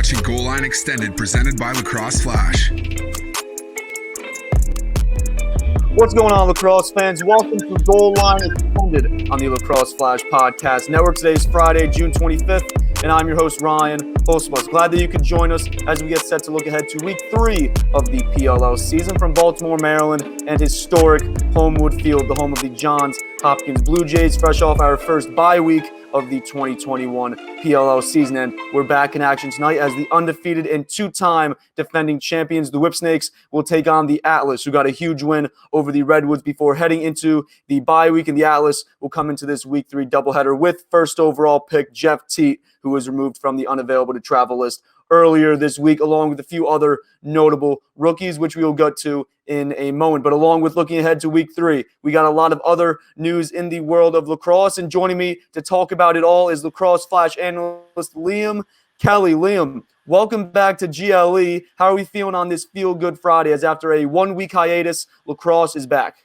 watching Goal Line Extended presented by Lacrosse Flash. What's going on, Lacrosse fans? Welcome to Goal Line Extended on the Lacrosse Flash Podcast Network. Today is Friday, June 25th, and I'm your host, Ryan Hulsebos. Glad that you could join us as we get set to look ahead to Week 3 of the PLL season from Baltimore, Maryland, and historic Homewood Field, the home of the Johns Hopkins Blue Jays, fresh off our first bye week of the 2021 PLL season. And we're back in action tonight as the undefeated and two-time defending champions, the Whipsnakes, will take on the Atlas, who got a huge win over the Redwoods before heading into the bye week. And the Atlas will come into this Week 3 doubleheader with first overall pick Jeff Teat, who was removed from the unavailable to travel list earlier this week, along with a few other notable rookies, which we will get to in a moment. But along with looking ahead to Week 3, we got a lot of other news in the world of lacrosse. And joining me to talk about it all is Lacrosse Flash analyst Liam Kelly. Liam, welcome back to GLE. How are we feeling on this Feel Good Friday, as after a one-week hiatus, lacrosse is back?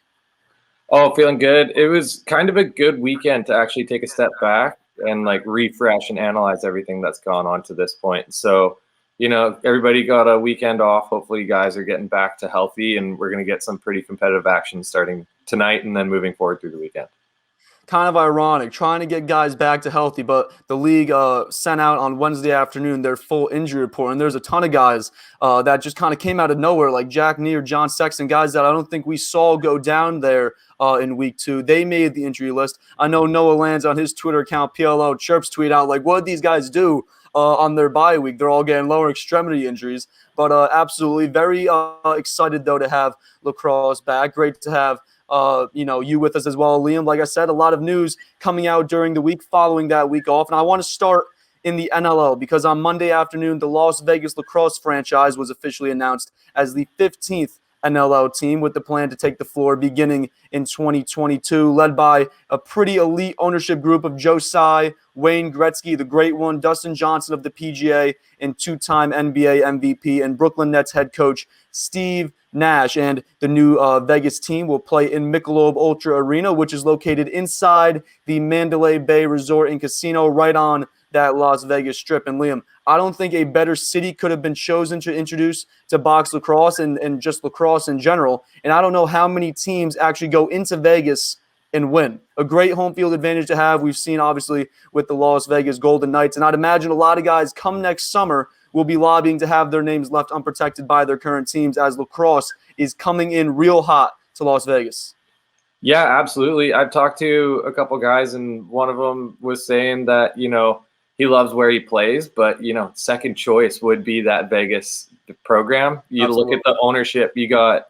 Oh, feeling good. It was kind of a good weekend to actually take a step back and refresh and analyze everything that's gone on to this point. So, everybody got a weekend off. Hopefully you guys are getting back to healthy, and we're going to get some pretty competitive action starting tonight and then moving forward through the weekend. Kind of ironic, trying to get guys back to healthy, but the league sent out on Wednesday afternoon their full injury report, and there's a ton of guys that just kind of came out of nowhere, like Jack Neer, John Sexton, guys that I don't think we saw go down there in Week 2. They made the injury list. I know Noah Lands on his Twitter account, PLL Chirps, tweet out, what did these guys do on their bye week? They're all getting lower extremity injuries, but absolutely very excited, though, to have lacrosse back. Great to have you with us as well, Liam. Like I said, a lot of news coming out during the week following that week off. And I want to start in the NLL because on Monday afternoon, the Las Vegas Lacrosse franchise was officially announced as the 15th NLL team, with the plan to take the floor beginning in 2022, led by a pretty elite ownership group of Joe Tsai, Wayne Gretzky, the great one, Dustin Johnson of the PGA, and two-time NBA MVP, and Brooklyn Nets head coach Steve Nash. And the new Vegas team will play in Michelob Ultra Arena, which is located inside the Mandalay Bay Resort and Casino, right on that Las Vegas Strip. And Liam, I don't think a better city could have been chosen to introduce to box lacrosse and just lacrosse in general. And I don't know how many teams actually go into Vegas and win. A great home field advantage to have. We've seen, obviously, with the Las Vegas Golden Knights. And I'd imagine a lot of guys come next summer will be lobbying to have their names left unprotected by their current teams, as lacrosse is coming in real hot to Las Vegas. Yeah, absolutely. I've talked to a couple guys, and one of them was saying that, he loves where he plays, but, second choice would be that Vegas program. You Absolutely. Look at the ownership. You got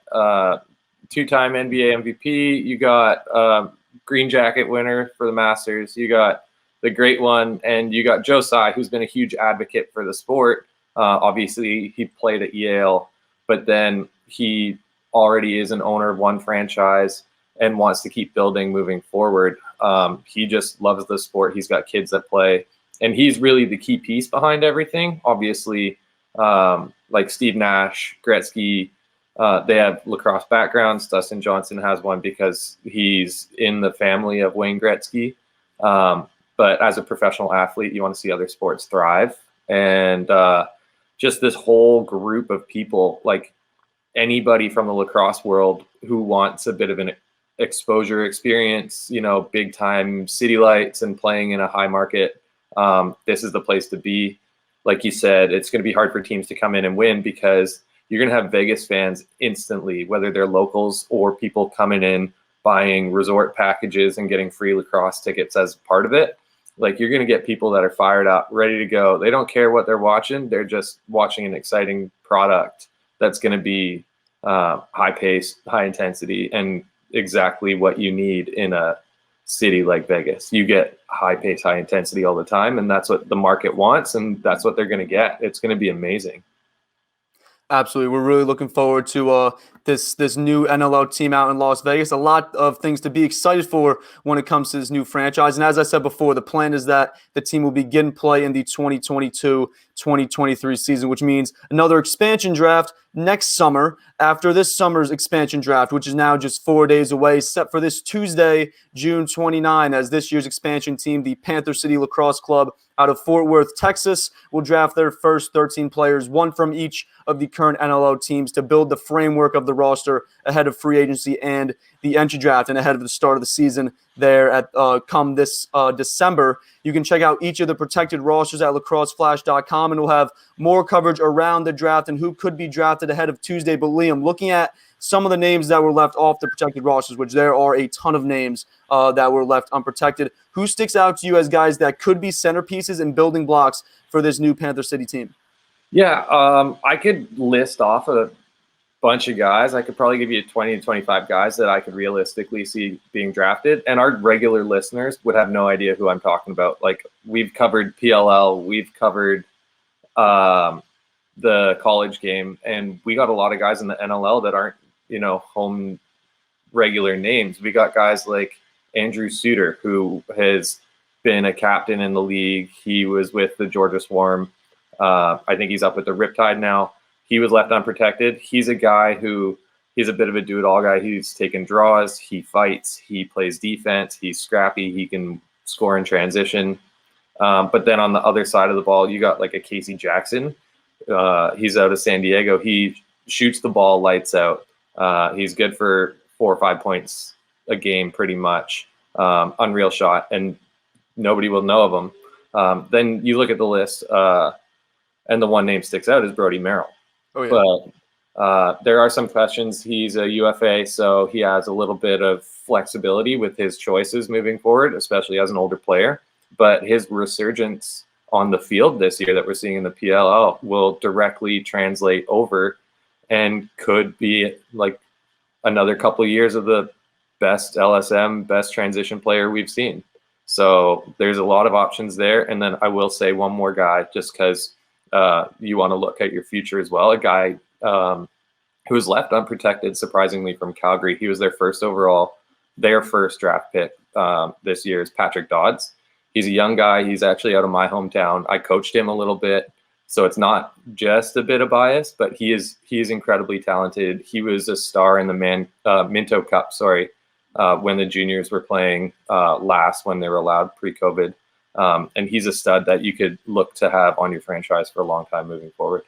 two-time NBA MVP. You got Green Jacket winner for the Masters. You got the great one, and you got Joe Tsai, who's been a huge advocate for the sport. Obviously, he played at Yale, but then he already is an owner of one franchise and wants to keep building moving forward. He just loves the sport. He's got kids that play, and he's really the key piece behind everything. Obviously, like Steve Nash, Gretzky, they have lacrosse backgrounds. Dustin Johnson has one because he's in the family of Wayne Gretzky. But as a professional athlete, you want to see other sports thrive. And just this whole group of people, like anybody from the lacrosse world who wants a bit of an exposure experience, big time city lights and playing in a high market, this is the place to be. Like you said, it's going to be hard for teams to come in and win because you're going to have Vegas fans instantly, whether they're locals or people coming in, buying resort packages and getting free lacrosse tickets as part of it. You're going to get people that are fired up, ready to go. They don't care what they're watching. They're just watching an exciting product that's going to be high pace, high intensity, and exactly what you need in a city like Vegas. You get high pace, high intensity all the time, and that's what the market wants, and that's what they're going to get. It's going to be amazing. Absolutely. We're really looking forward to this new NLL team out in Las Vegas. A lot of things to be excited for when it comes to this new franchise. And as I said before, the plan is that the team will begin play in the 2022-2023 season, which means another expansion draft next summer after this summer's expansion draft, which is now just 4 days away, set for this Tuesday, June 29, as this year's expansion team, the Panther City Lacrosse Club out of Fort Worth, Texas, will draft their first 13 players, one from each of the current NLL teams, to build the framework of the roster ahead of free agency and the entry draft and ahead of the start of the season there at come this December. You can check out each of the protected rosters at lacrosseflash.com, and we'll have more coverage around the draft and who could be drafted ahead of Tuesday. But Liam, looking at some of the names that were left off the protected rosters, which there are a ton of names that were left unprotected, who sticks out to you as guys that could be centerpieces and building blocks for this new Panther City team? Yeah, I could list off a bunch of guys. I could probably give you 20 to 25 guys that I could realistically see being drafted. And our regular listeners would have no idea who I'm talking about. Like, we've covered PLL, we've covered the college game, and we got a lot of guys in the NLL that aren't, home regular names. We got guys like Andrew Suter, who has been a captain in the league. He was with the Georgia Swarm. I think he's up with the Riptide now. He was left unprotected. He's a guy who he's a bit of a do-it-all guy. He's taken draws. He fights. He plays defense. He's scrappy. He can score in transition. But then on the other side of the ball, you got like a Casey Jackson. He's out of San Diego. He shoots the ball lights out. He's good for 4 or 5 points a game pretty much. Unreal shot, and nobody will know of him. Then you look at the list, and the one name sticks out is Brody Merrill. Oh, yeah. But there are some questions. He's a UFA, so he has a little bit of flexibility with his choices moving forward, especially as an older player. But his resurgence on the field this year that we're seeing in the PLL will directly translate over and could be like another couple of years of the best LSM, best transition player we've seen. So there's a lot of options there. And then I will say one more guy, just because you want to look at your future as well. A guy who was left unprotected, surprisingly, from Calgary. He was their first draft pick this year, is Patrick Dodds. He's a young guy. He's actually out of my hometown. I coached him a little bit, so it's not just a bit of bias, but he is incredibly talented. He was a star in the Minto Cup, when the juniors were playing last, when they were allowed pre-COVID. And he's a stud that you could look to have on your franchise for a long time moving forward.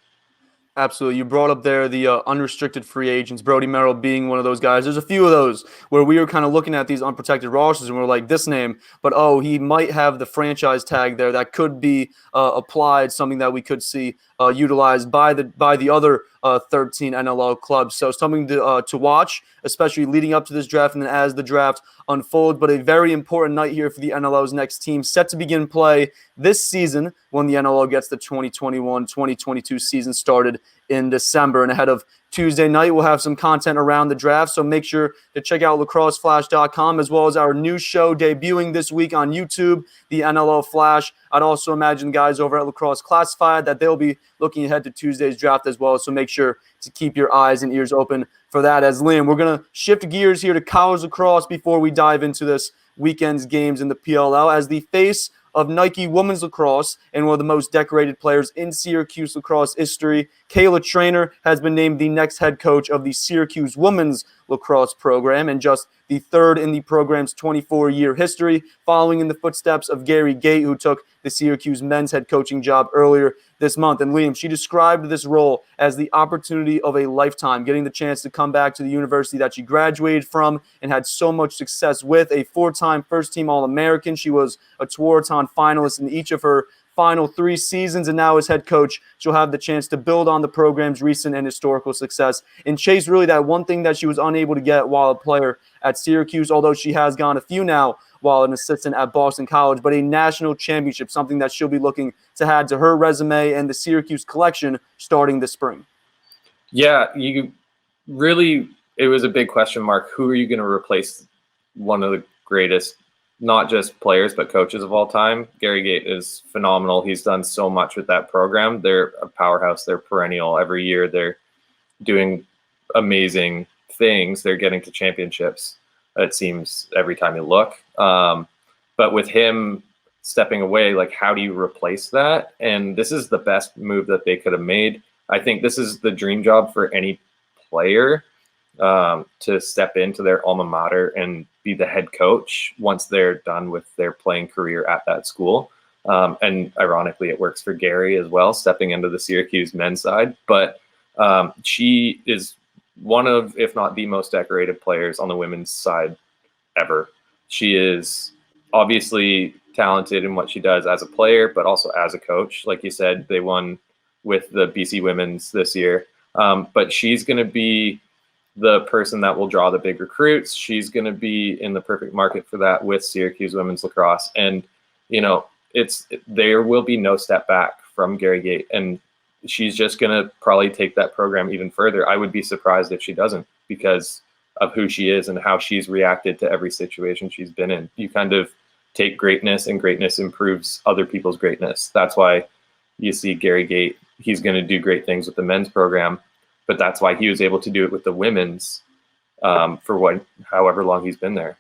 Absolutely. You brought up there the unrestricted free agents, Brody Merrill being one of those guys. There's a few of those where we were kind of looking at these unprotected rosters and we're like, this name, but he might have the franchise tag there that could be applied, something that we could see utilized by the other 13 NLL clubs. So something to watch, especially leading up to this draft and then as the draft unfolds. But a very important night here for the NLL's next team, set to begin play this season when the NLL gets the 2021-2022 season started in December. And ahead of Tuesday night, we'll have some content around the draft, so make sure to check out lacrosseflash.com, as well as our new show debuting this week on YouTube, the NLL Flash. I'd also imagine guys over at Lacrosse Classified that they'll be looking ahead to Tuesday's draft as well, so make sure to keep your eyes and ears open for that. As Liam, we're going to shift gears here to college lacrosse before we dive into this weekend's games in the PLL, as the face of Nike women's lacrosse and one of the most decorated players in Syracuse lacrosse history, Kayla Treanor, has been named the next head coach of the Syracuse women's lacrosse program, and just the third in the program's 24-year history, following in the footsteps of Gary Gate, who took the Syracuse men's head coaching job earlier this month. And Liam, she described this role as the opportunity of a lifetime, getting the chance to come back to the university that she graduated from and had so much success with. A 4-time first-team All-American. She was a Tewaaraton finalist in each of her final 3 seasons, and now as head coach, she'll have the chance to build on the program's recent and historical success and chase really that one thing that she was unable to get while a player at Syracuse, although she has gone a few now while an assistant at Boston College, but a national championship, something that she'll be looking to add to her resume and the Syracuse collection starting this spring. Yeah, it was a big question mark. Who are you going to replace one of the greatest, not just players, but coaches of all time? Gary Gate is phenomenal. He's done so much with that program. They're a powerhouse. They're perennial. Every year they're doing amazing things, they're getting to championships, it seems, every time you look. But with him stepping away, like, how do you replace that? And this is the best move that they could have made. I think this is the dream job for any player, to step into their alma mater and be the head coach once they're done with their playing career at that school. And ironically, it works for Gary as well, stepping into the Syracuse men's side. But she is one of, if not the most decorated players on the women's side ever. She is obviously talented in what she does as a player, but also as a coach. Like you said, they won with the BC women's this year. But she's going to be the person that will draw the big recruits. She's going to be in the perfect market for that with Syracuse women's lacrosse. And, there will be no step back from Gary Gate. And she's just going to probably take that program even further. I would be surprised if she doesn't, because of who she is and how she's reacted to every situation she's been in. You kind of take greatness, and greatness improves other people's greatness. That's why you see Gary Gate, he's going to do great things with the men's program, but that's why he was able to do it with the women's for however long he's been there.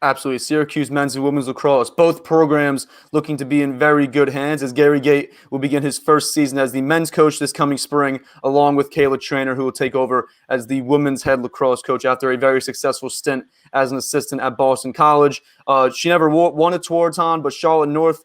Absolutely. Syracuse men's and women's lacrosse, both programs looking to be in very good hands, as Gary Gate will begin his first season as the men's coach this coming spring, along with Kayla Treanor, who will take over as the women's head lacrosse coach after a very successful stint as an assistant at Boston College. She never won a Tewaaraton, but Charlotte North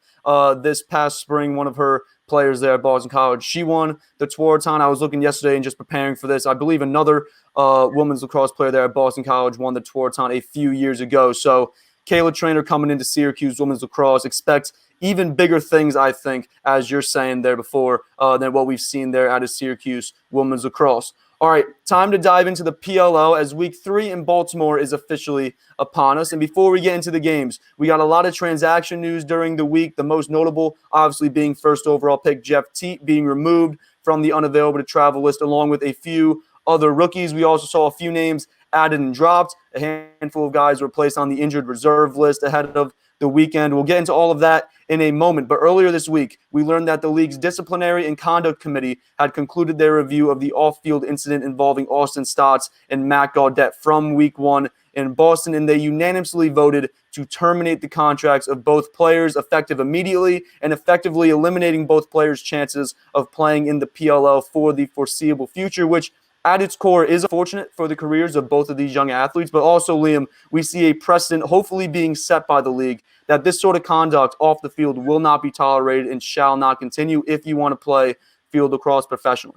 this past spring, one of her players there at Boston College, she won the Tewaaraton. I was looking yesterday and just preparing for this. I believe another women's lacrosse player there at Boston College won the Tewaaraton a few years ago. So Kayla Treanor coming into Syracuse women's lacrosse. Expect even bigger things, I think, as you're saying there before, than what we've seen there out of Syracuse women's lacrosse. All right, time to dive into the PLL as Week 3 in Baltimore is officially upon us. And before we get into the games, we got a lot of transaction news during the week, the most notable obviously being first overall pick Jeff Teat being removed from the unavailable to travel list, along with a few other rookies. We also saw a few names added and dropped. A handful of guys were placed on the injured reserve list ahead of the weekend. We'll get into all of that in a moment. But earlier this week, we learned that the league's disciplinary and conduct committee had concluded their review of the off-field incident involving Austin Stotts and Matt Gaudette from Week 1 in Boston, and they unanimously voted to terminate the contracts of both players effective immediately and effectively eliminating both players' chances of playing in the PLL for the foreseeable future, which at its core is unfortunate for the careers of both of these young athletes. But also, Liam, we see a precedent hopefully being set by the league that this sort of conduct off the field will not be tolerated and shall not continue if you want to play field lacrosse professionally.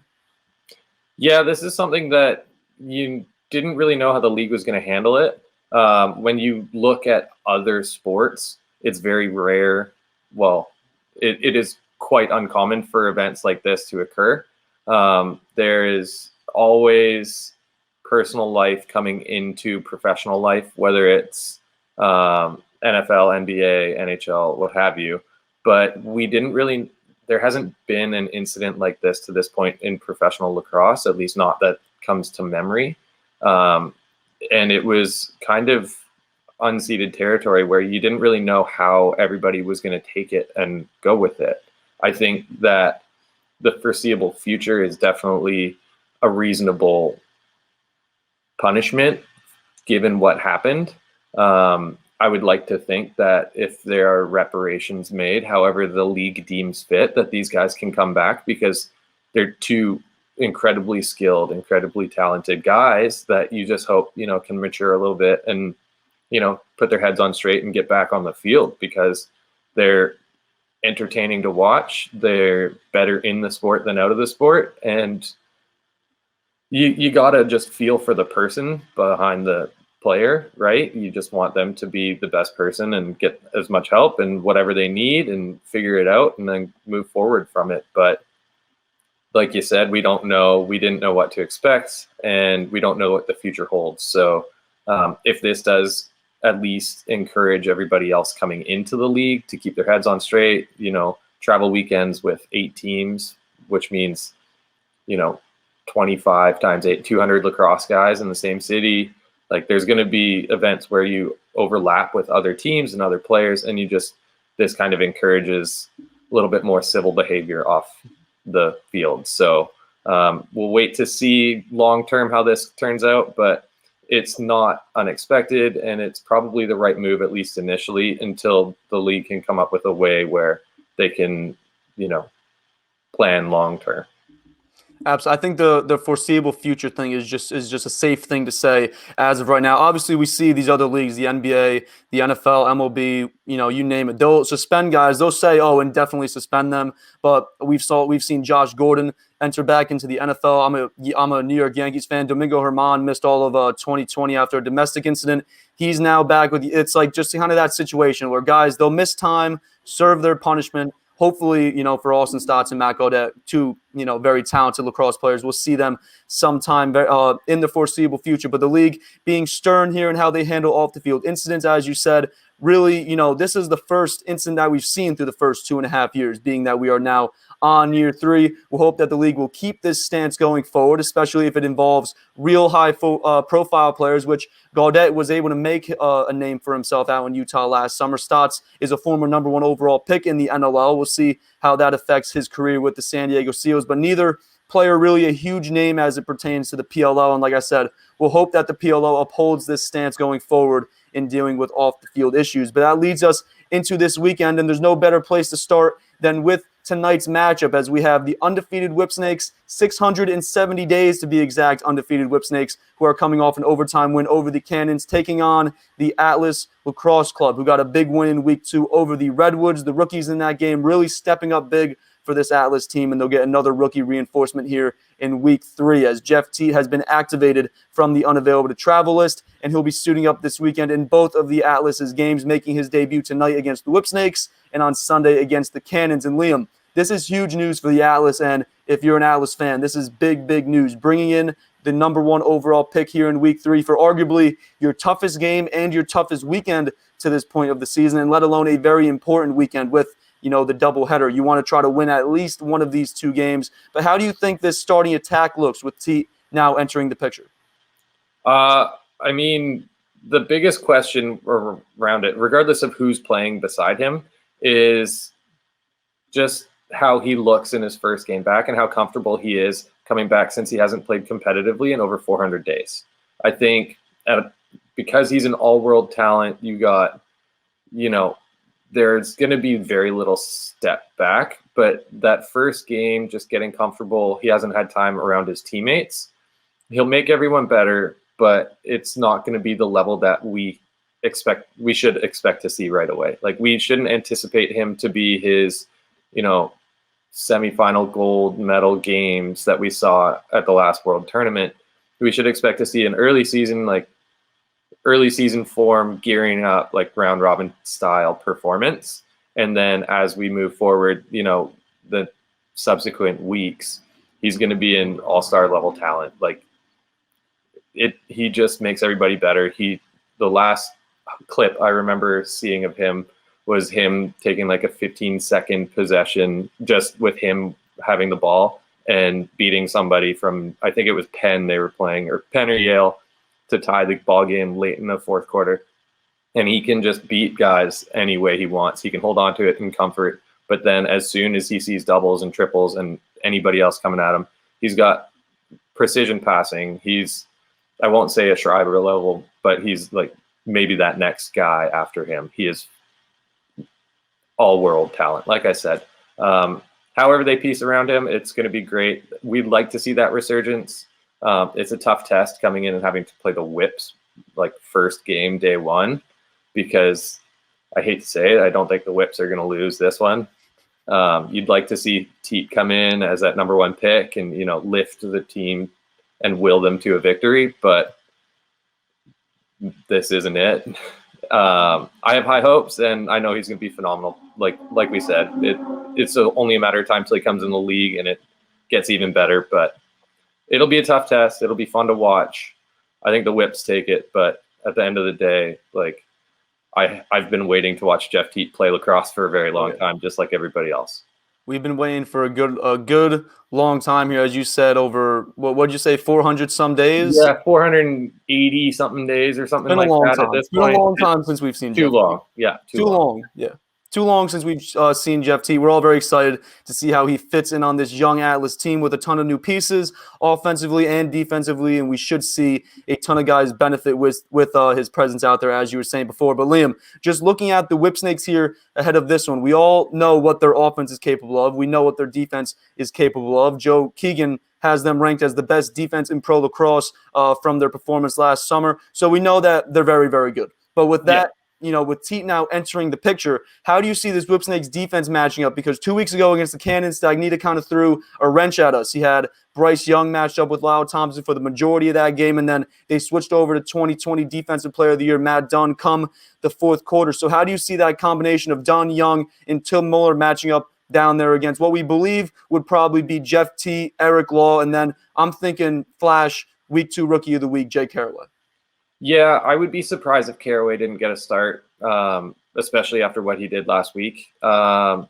Yeah, this is something that you didn't really know how the league was going to handle it. When you look at other sports, it's very rare. Well, it is quite uncommon for events like this to occur. There is always personal life coming into professional life, whether it's NFL, NBA, NHL, what have you. But there hasn't been an incident like this to this point in professional lacrosse, at least not that comes to memory. And it was kind of unceded territory where you didn't really know how everybody was going to take it and go with it. I think that the foreseeable future is definitely a reasonable punishment given what happened. I would like to think that if there are reparations made, however the league deems fit, that these guys can come back, because they're two incredibly skilled, incredibly talented guys that you just hope, can mature a little bit and, put their heads on straight and get back on the field, because they're entertaining to watch. They're better in the sport than out of the sport. And you got to just feel for the person behind the player, right? You just want them to be the best person and get as much help and whatever they need and figure it out and then move forward from it. But like you said, we don't know. We didn't know what to expect, and we don't know what the future holds. So if this does at least encourage everybody else coming into the league to keep their heads on straight, travel weekends with 8 teams, which means, 25 times 8, 200 lacrosse guys in the same city. Like, there's going to be events where you overlap with other teams and other players, and this kind of encourages a little bit more civil behavior off the field. So We'll wait to see long-term how this turns out, but it's not unexpected, and it's probably the right move, at least initially, until the league can come up with a way where they can, plan long-term. Absolutely. I think the foreseeable future thing is just a safe thing to say as of right now. Obviously, we see these other leagues, the NBA, the NFL, MLB, you name it. They'll suspend guys. They'll say, "Oh, indefinitely suspend them." But we've seen Josh Gordon enter back into the NFL. I'm a New York Yankees fan. Domingo Germán missed all of 2020 after a domestic incident. He's now back with. It's like just kind of that situation where guys, they'll miss time, serve their punishment. Hopefully, for Austin Stotts and Matt Gaudette, two, very talented lacrosse players, we'll see them sometime in the foreseeable future. But the league being stern here in how they handle off the field incidents, as you said, really, this is the first incident that we've seen through the first 2.5 years, being that we are now on year 3. We'll hope that the league will keep this stance going forward, especially if it involves real high profile players, which Gaudette was able to make a name for himself out in Utah last summer. Stotts is a former number 1 overall pick in the NLL. We'll see how that affects his career with the San Diego Seals, but neither player really a huge name as it pertains to the PLL. And like I said, we'll hope that the PLL upholds this stance going forward in dealing with off-the-field issues. But that leads us into this weekend, and there's no better place to start than with tonight's matchup, as we have the undefeated Whipsnakes, 670 days to be exact, undefeated Whipsnakes, who are coming off an overtime win over the Cannons, taking on the Atlas Lacrosse Club, who got a big win in week 2 over the Redwoods. The rookies in that game really stepping up big for this Atlas team, and they'll get another rookie reinforcement here in week 3, as Jeff Teat has been activated from the unavailable to travel list, and he'll be suiting up this weekend in both of the Atlas's games, making his debut tonight against the Whipsnakes and on Sunday against the Cannons. And Liam, this is huge news for the Atlas, and if you're an Atlas fan, this is big, big news. Bringing in the number 1 overall pick here in week 3 for arguably your toughest game and your toughest weekend to this point of the season, and let alone a very important weekend with the doubleheader. You want to try to win at least one of these 2 games. But how do you think this starting attack looks with Teat now entering the picture? I mean, the biggest question around it, regardless of who's playing beside him, is just how he looks in his first game back and how comfortable he is coming back, since he hasn't played competitively in over 400 days. I think because he's an all-world talent, you got, there's going to be very little step back, but that first game, just getting comfortable, he hasn't had time around his teammates. He'll make everyone better, but it's not going to be the level that we should expect to see right away. Like, we shouldn't anticipate him to be his, semifinal gold medal games that we saw at the last World Tournament. We should expect to see an early season form, gearing up, like round robin style performance. And then as we move forward, the subsequent weeks, he's going to be an all-star level talent. Like, he just makes everybody better. The last clip I remember seeing of him was him taking like a 15-second possession just with him having the ball and beating somebody from, I think it was Penn they were playing, or Penn or Yale, to tie the ball game late in the 4th quarter. And he can just beat guys any way he wants. He can hold on to it in comfort. But then as soon as he sees doubles and triples and anybody else coming at him, he's got precision passing. I won't say a Schreiber level, but he's like maybe that next guy after him. He is all-world talent, like I said. However they piece around him, it's going to be great. We'd like to see that resurgence. It's a tough test coming in and having to play the Whips like first game, day 1, because I hate to say it, I don't think the Whips are going to lose this one. You'd like to see Teat come in as that number 1 pick and, lift the team and will them to a victory, but this isn't it. I have high hopes, and I know he's going to be phenomenal. Like we said, it's only a matter of time till he comes in the league and it gets even better, but it'll be a tough test. It'll be fun to watch. I think the Whips take it, but at the end of the day, like I've been waiting to watch Jeff Teat play lacrosse for a very long time, just like everybody else. We've been waiting for a good long time here, as you said, over what'd you say, 400 some days? Yeah, 480 something days or something like that. At this point, it's been a long time since we've seen too Jeff. long. Yeah, too long. Yeah, too long since we've seen Jeff T. We're all very excited to see how he fits in on this young Atlas team with a ton of new pieces, offensively and defensively, and we should see a ton of guys benefit with his presence out there, as you were saying before. But Liam, just looking at the Whipsnakes here ahead of this one, we all know what their offense is capable of. We know what their defense is capable of. Joe Keegan has them ranked as the best defense in pro lacrosse from their performance last summer. So we know that they're very, very good. But with that, with Teat now entering the picture, how do you see this Whipsnakes defense matching up? Because 2 weeks ago against the Cannons, Stagnita kind of threw a wrench at us. He had Bryce Young matched up with Lyle Thompson for the majority of that game, and then they switched over to 2020 Defensive Player of the Year, Matt Dunn, come the fourth quarter. So how do you see that combination of Dunn, Young, and Tim Muller matching up down there against what we believe would probably be Jeff T, Eric Law, and then I'm thinking Flash, week 2 Rookie of the Week, Jake Caraway? Yeah, I would be surprised if Caraway didn't get a start, especially after what he did last week. In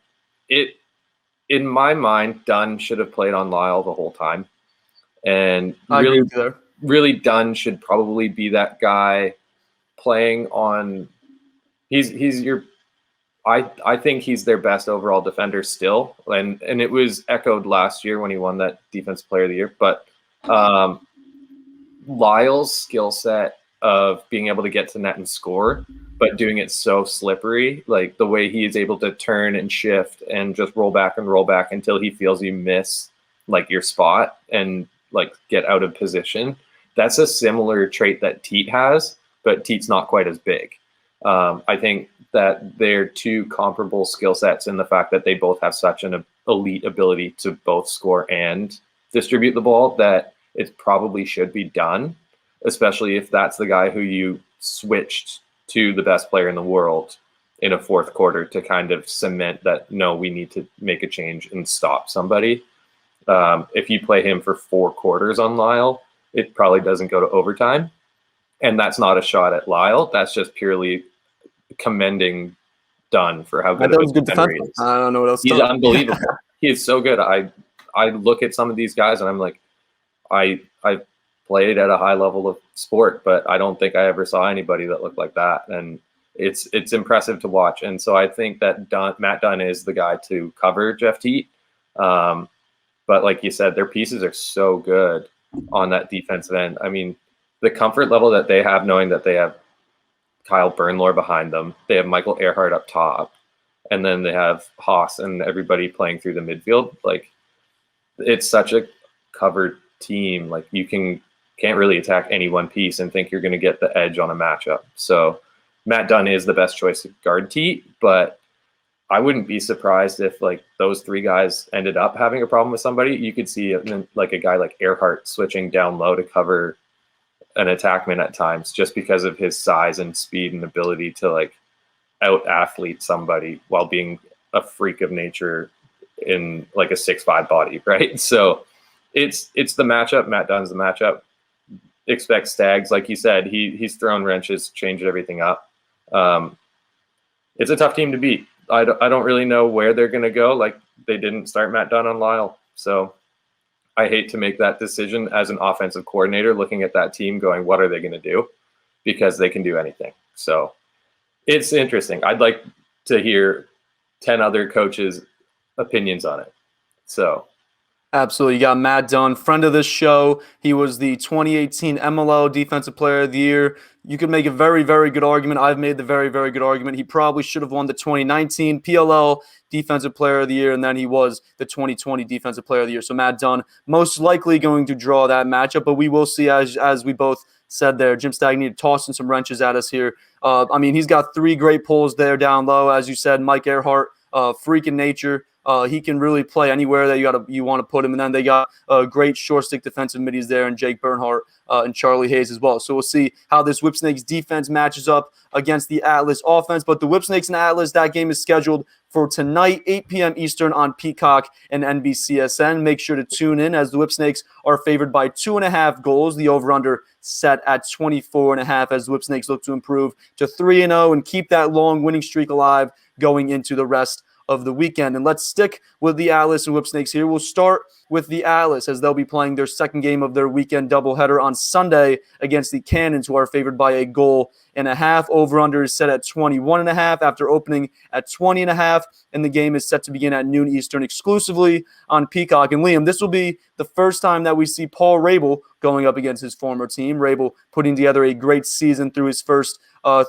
my mind, Dunn should have played on Lyle the whole time. And really Dunn should probably be that guy playing on I think he's their best overall defender still. And it was echoed last year when he won that Defensive Player of the Year. But Lyle's skill set of being able to get to net and score, but doing it so slippery, like the way he is able to turn and shift and just roll back until he feels you miss like your spot and like get out of position. That's a similar trait that Teat has, but Teat's not quite as big. I think that they're two comparable skill sets in the fact that they both have such an elite ability to both score and distribute the ball that it probably should be done, especially if that's the guy who you switched to the best player in the world in a fourth quarter to kind of cement that, no, we need to make a change and stop somebody. If you play him for 4 quarters on Lyle, it probably doesn't go to overtime. And that's not a shot at Lyle. That's just purely commending Dunn for how good of a defender he is. I don't know what else. He's unbelievable. He is so good. I look at some of these guys and I'm like, I played at a high level of sport, but I don't think I ever saw anybody that looked like that. And it's impressive to watch. And so I think that Matt Dunn is the guy to cover Jeff Teat. But like you said, their pieces are so good on that defensive end. I mean, the comfort level that they have knowing that they have Kyle Bernlohr behind them, they have Michael Earhart up top, and then they have Haas and everybody playing through the midfield. Like, it's such a covered team. Like, you can't really attack any one piece and think you're going to get the edge on a matchup. So Matt Dunn is the best choice to guard Teat, but I wouldn't be surprised if like those 3 guys ended up having a problem with somebody. You could see like a guy like Earhart switching down low to cover an attackman at times just because of his size and speed and ability to like out athlete somebody while being a freak of nature in like a 6'5" body, right? So it's the matchup. Matt Dunn's the matchup. Expect Stags, like you said, he's thrown wrenches, changed everything up. It's a tough team to beat. I don't really know where they're going to go. Like, they didn't start Matt Dunn on Lyle. So I hate to make that decision as an offensive coordinator, looking at that team going, what are they going to do? Because they can do anything. So it's interesting. I'd like to hear 10 other coaches' opinions on it. So absolutely. You got Matt Dunn, friend of this show. He was the 2018 MLL Defensive Player of the Year. You could make a very, very good argument. I've made the very, very good argument. He probably should have won the 2019 PLL Defensive Player of the Year, and then he was the 2020 Defensive Player of the Year. So Matt Dunn most likely going to draw that matchup, but we will see, as we both said there. Jim Stagnita tossing some wrenches at us here. I mean, he's got 3 great pulls there down low. As you said, Mike Earhart, freak in nature. He can really play anywhere that you want to put him. And then they got great short stick defensive middies there, and Jake Bernhardt and Charlie Hayes as well. So we'll see how this Whipsnakes defense matches up against the Atlas offense. But the Whipsnakes and Atlas, that game is scheduled for tonight, 8 p.m. Eastern on Peacock and NBCSN. Make sure to tune in, as the Whipsnakes are favored by 2.5 goals. The over-under set at 24.5 as the Whipsnakes look to improve to 3-0 and keep that long winning streak alive going into the rest of the weekend. And let's stick with the Atlas and Whipsnakes here. We'll start with the Atlas as they'll be playing their second game of their weekend doubleheader on Sunday against the Cannons, who are favored by 1.5 goals. Over-under is set at 21.5 after opening at 20.5, and the game is set to begin at noon Eastern exclusively on Peacock. And Liam, this will be the first time that we see Paul Rabel going up against his former team. Rabel putting together a great season through his first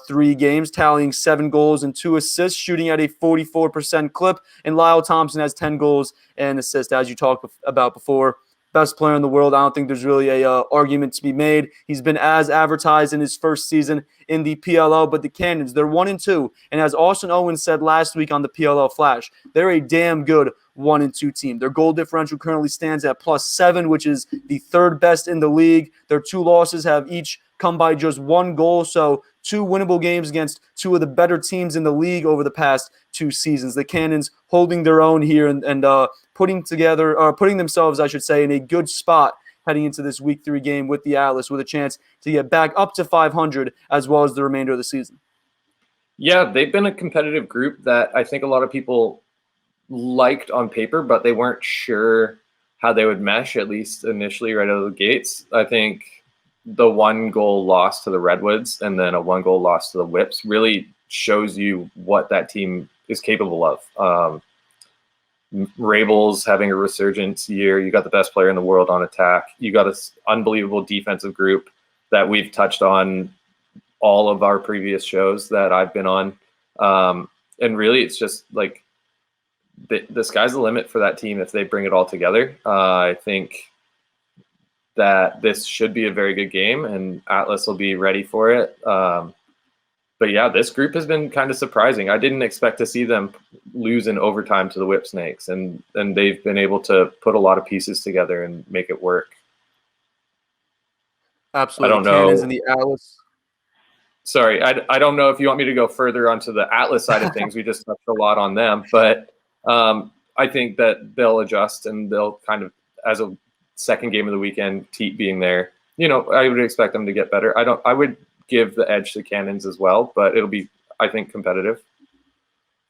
3 games, tallying 7 goals and 2 assists, shooting at a 44% clip. And Lyle Thompson has 10 goals and assists, as you talked about before. Best player in the world. I don't think there's really a argument to be made. He's been as advertised in his first season in the PLL, but the Cannons, they're 1-2. And as Austin Owens said last week on the PLL Flash, they're a damn good 1-2 team. Their goal differential currently stands at +7, which is the 3rd best in the league. Their 2 losses have each come by just 1 goal, so 2 winnable games against 2 of the better teams in the league over the past 2 seasons. The Cannons holding their own here and putting themselves, I should say, in a good spot heading into this Week 3 game with the Atlas, with a chance to get back up to 500 as well as the remainder of the season. Yeah, they've been a competitive group that I think a lot of people liked on paper, but they weren't sure how they would mesh, at least initially right out of the gates. I think the 1 goal loss to the Redwoods and then a 1 goal loss to the Whips really shows you what that team is capable of. Rabel's having a resurgence year. You got the best player in the world on attack. You got an unbelievable defensive group that we've touched on all of our previous shows that I've been on. And really, it's just like the sky's the limit for that team if they bring it all together. I think that this should be a very good game, and Atlas will be ready for it. But yeah, this group has been kind of surprising. I didn't expect to see them lose in overtime to the Whipsnakes, and they've been able to put a lot of pieces together and make it work. Absolutely. I don't know. Cannons and the Atlas. Sorry, I don't know if you want me to go further onto the Atlas side of things. We just touched a lot on them, but I think that they'll adjust and they'll kind of, as a second game of the weekend, Teat being there, I would expect them to get better. I would give the edge to Cannons as well, but it'll be, I think, competitive.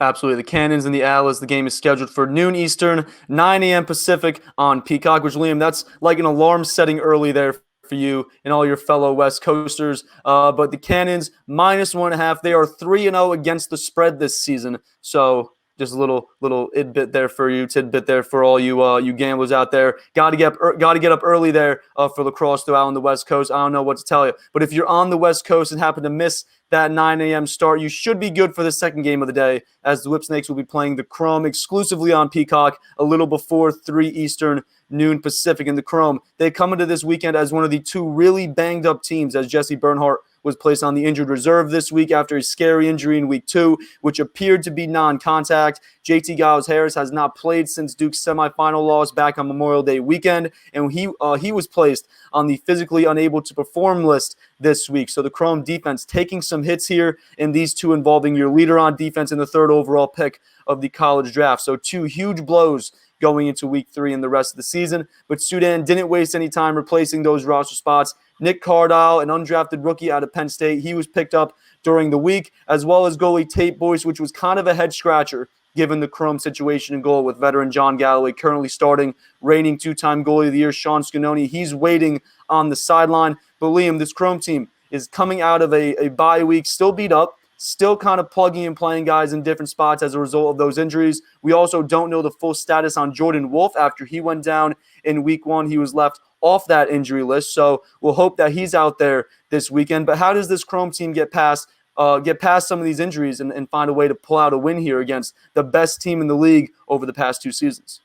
Absolutely. The Cannons and the Atlas, the game is scheduled for noon Eastern, 9 a.m. Pacific on Peacock, which, Liam, that's like an alarm setting early there for you and all your fellow West Coasters. But the Cannons, -1.5. They are 3-0 against the spread this season. So just a little tidbit there for you, tidbit there for all you gamblers out there. Got to get up early there for lacrosse though out on the West Coast. I don't know what to tell you, but if you're on the West Coast and happen to miss that 9 a.m. start, you should be good for the second game of the day, as the Whipsnakes will be playing the Chrome exclusively on Peacock a little before 3 Eastern, noon Pacific. And the Chrome, they come into this weekend as one of the 2 really banged up teams, as Jesse Bernhardt was placed on the injured reserve this week after a scary injury in week 2, which appeared to be non-contact. JT Giles-Harris has not played since Duke's semifinal loss back on Memorial Day weekend, and he was placed on the physically unable to perform list this week. So the Chrome defense taking some hits here, and these 2 involving your leader on defense and the 3rd overall pick of the college draft. So 2 huge blows going into week 3 and the rest of the season. But Sudan didn't waste any time replacing those roster spots. Nick Cardile, an undrafted rookie out of Penn State, he was picked up during the week, as well as goalie Tate Boyce, which was kind of a head-scratcher given the Chrome situation in goal, with veteran John Galloway currently starting. Reigning 2-time goalie of the year, Sean Scanoni, he's waiting on the sideline. But Liam, this Chrome team is coming out of a bye week, still beat up, still kind of plugging and playing guys in different spots as a result of those injuries. We also don't know the full status on Jordan Wolf after he went down in week 1. He was left off that injury list, so we'll hope that he's out there this weekend. But how does this Chrome team get past some of these injuries and find a way to pull out a win here against the best team in the league over the past 2 seasons?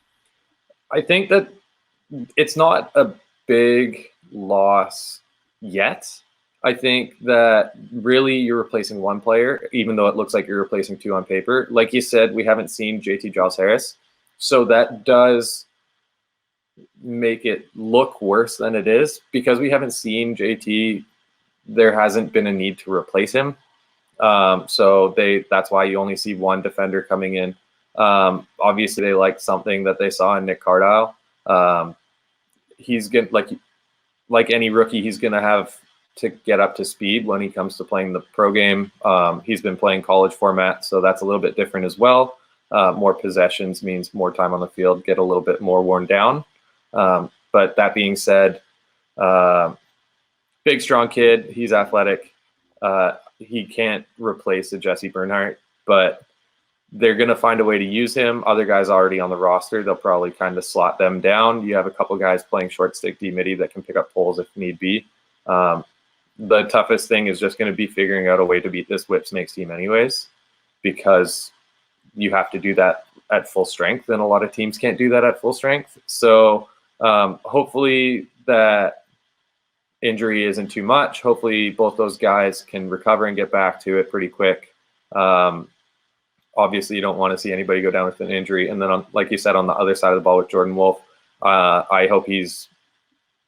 I think that it's not a big loss yet. I think that really you're replacing 1 player, even though it looks like you're replacing 2 on paper. Like you said, we haven't seen JT Giles-Harris, so that does make it look worse than it is. Because we haven't seen JT, there hasn't been a need to replace him. So that's why you only see 1 defender coming in. Obviously, they like something that they saw in Nick Cardile. He's going like any rookie, he's going to have to get up to speed when he comes to playing the pro game. He's been playing college format, so that's a little bit different as well. more possessions means more time on the field, get a little bit more worn down. But that being said, big, strong kid. He's athletic. He can't replace a Jesse Bernhardt, but they're going to find a way to use him. Other guys already on the roster, they'll probably kind of slot them down. You have a couple guys playing short stick D-midi that can pick up poles if need be. The toughest thing is just going to be figuring out a way to beat this Whip Snakes team anyways, because you have to do that at full strength, and a lot of teams can't do that at full strength. So hopefully that injury isn't too much. Hopefully both those guys can recover and get back to it pretty quick. Obviously, you don't want to see anybody go down with an injury. And then, like you said, on the other side of the ball with Jordan Wolf, I hope he's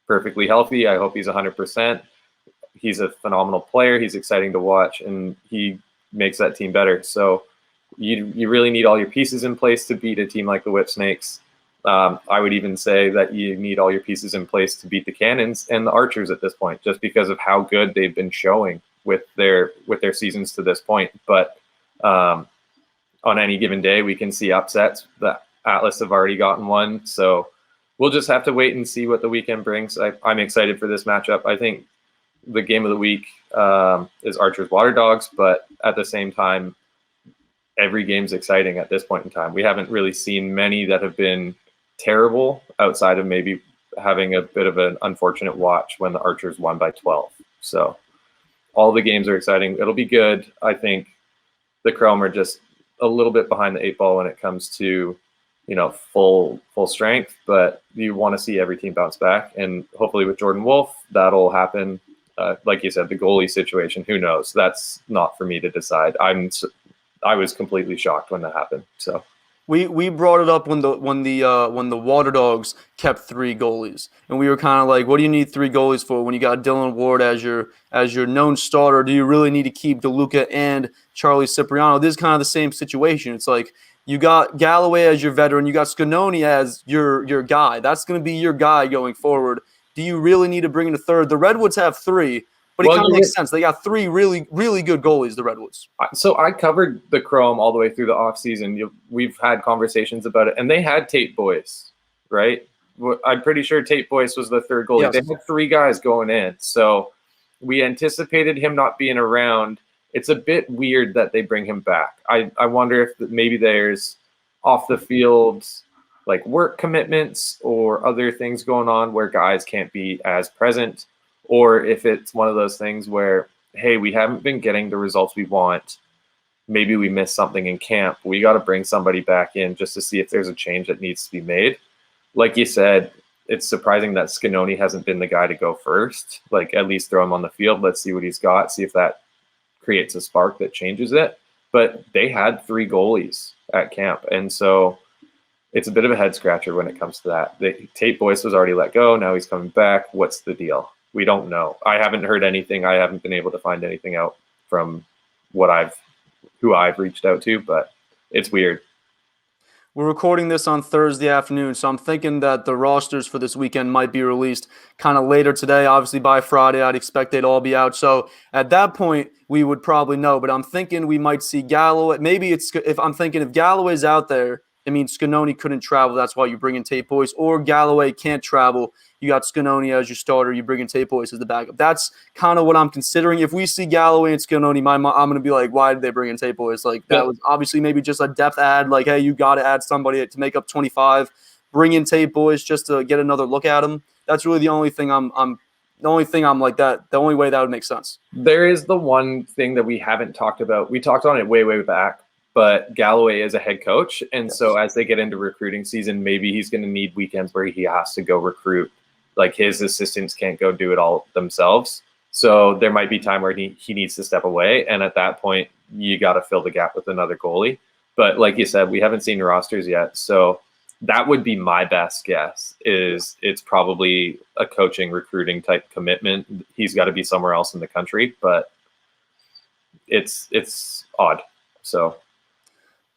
perfectly healthy. I hope he's 100%. He's a phenomenal player. He's exciting to watch, and he makes that team better. So you really need all your pieces in place to beat a team like the Whip Snakes. I would even say that you need all your pieces in place to beat the Cannons and the Archers at this point, just because of how good they've been showing with their seasons to this point. But on any given day, we can see upsets. The Atlas have already gotten one, so we'll just have to wait and see what the weekend brings. I'm excited for this matchup. I think the game of the week is Archers Water Dogs, but at the same time, every game's exciting at this point in time. We haven't really seen many that have been terrible outside of maybe having a bit of an unfortunate watch when the Archers won by 12. So all the games are exciting. It'll be good. I think the Chrome are just a little bit behind the 8 ball when it comes to, full strength, but you want to see every team bounce back. And hopefully with Jordan Wolf, that'll happen. Like you said, the goalie situation, who knows? That's not for me to decide. I was completely shocked when that happened. So we brought it up when the Water Dogs kept 3 goalies, and we were kind of like, what do you need 3 goalies for when you got Dylan Ward as your known starter? Do you really need to keep DeLuca and Charlie Cipriano? This is kind of the same situation. It's like you got Galloway as your veteran, you got Scanoni as your guy. That's going to be your guy going forward. Do you really need to bring in a third? The Redwoods have 3. But it kind of makes sense. They got 3 really, really good goalies, the Redwoods. So I covered the Chrome all the way through the offseason. We've had conversations about it. And they had Tate Boyce, right? I'm pretty sure Tate Boyce was the third goalie. Yes. They had 3 guys going in. So we anticipated him not being around. It's a bit weird that they bring him back. I wonder if maybe there's off the field like work commitments or other things going on where guys can't be as present. Or if it's one of those things where, hey, we haven't been getting the results we want. Maybe we missed something in camp. We got to bring somebody back in just to see if there's a change that needs to be made. Like you said, it's surprising that Scanoni hasn't been the guy to go first. Like, at least throw him on the field. Let's see what he's got. See if that creates a spark that changes it. But they had 3 goalies at camp. And so it's a bit of a head scratcher when it comes to that. Tate Boyce was already let go. Now he's coming back. What's the deal? We don't know. I haven't heard anything. I haven't been able to find anything out from who I've reached out to, but it's weird. We're recording this on Thursday afternoon, so I'm thinking that the rosters for this weekend might be released kind of later today. Obviously, by Friday, I'd expect they'd all be out. So at that point, we would probably know. But I'm thinking we might see Galloway. Maybe if Galloway's out there, it means Scanoni couldn't travel. That's why you bring in Tate Boyce. Or Galloway can't travel. You got Scanoni as your starter. You bring in Tate Boyce as the backup. That's kind of what I'm considering. If we see Galloway and Scanoni, I'm going to be like, why did they bring in Tate Boyce? Like, that was obviously maybe just a depth add. Like, hey, you got to add somebody to make up 25. Bring in Tate Boyce just to get another look at him. That's really the only thing I'm like that. The only way that would make sense. There is the one thing that we haven't talked about. We talked on it way, way back. But Galloway is a head coach, and so as they get into recruiting season, maybe he's going to need weekends where he has to go recruit. Like, his assistants can't go do it all themselves. So there might be time where he needs to step away, and at that point, you got to fill the gap with another goalie. But like you said, we haven't seen rosters yet, so that would be my best guess. Is it's probably a coaching, recruiting type commitment. He's got to be somewhere else in the country, but it's odd. So.